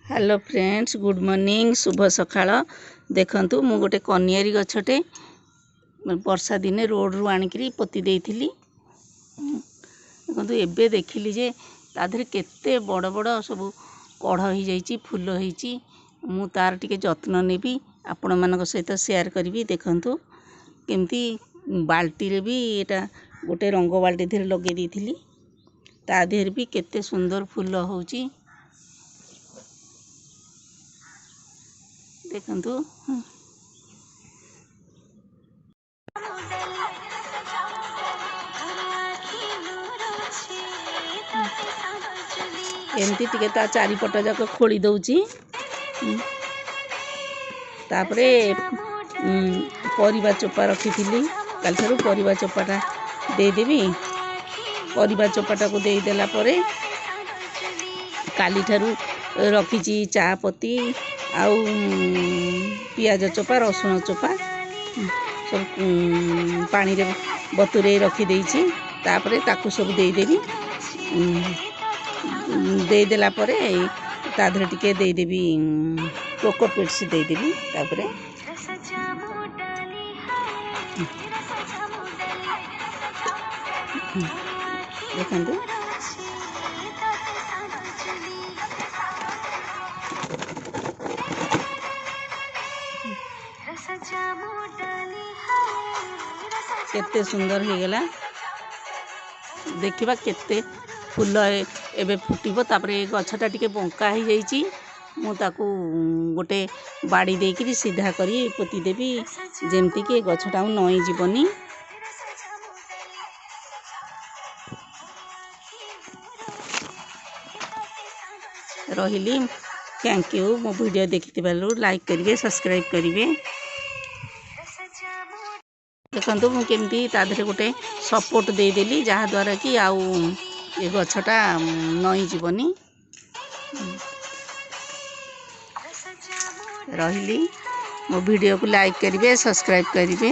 Hello friends, good morning, शुभ सकाळ। देखंतु मु गोटे कनियारी गछटे वर्षा दिने रोड रु आनिकरी पोती देइथिली। देखंतु एबे देखिली जे ताधरे केते बड़ बड़ सब कढ़ हो जाइची, फूल होइची। मु तार टिके जत्न नेबी, आपण मानक सहित शेयर करबी। देखंतु केमती बाल्टी रे भी एटा गोटे रंग बाल्टी धीरे लगे देइथिली। ता देहर भी केते सुंदर फूल होउची। देखंतु एमती टिके ता चारिपट जाक खोली दउची। तापरे परिबा चोपा रखिथिली, काल ठारू परिबा चोपाटा देदेबी। परिबा चोपाटा को देई देला परे काली ठारू रखिची चापती आउ पियाज चोपा, रसुण चोपा सब पानी रे बतुरे रखी देइची। तापरे ताकू सब देई देबी। देई देला परे ता धरे टिके देई देबी कोको पेट्स देई देबी। तापरे देखंतु केते सुंदर हो गला। देखिबा केते फूल एबे फुटिबो। तापरे गछटा टिके बंका हो जाइची। मु ताकू गोटे बाड़ी देकरी सीधा करी पोती देबी, जेमती कि गछटा नई जीवनी। रहिली, थैंक यू। मो वीडियो देखिथिबारु लाइक करिवे, सब्सक्राइब करिवे। देखंतु मु केमती ताधरे गोटे सपोर्ट दे देली, जहा द्वारा कि आउ ये गछटा नई जीवनी। रहिली, मो वीडियो को लाइक करिवे, सब्सक्राइब करिवे।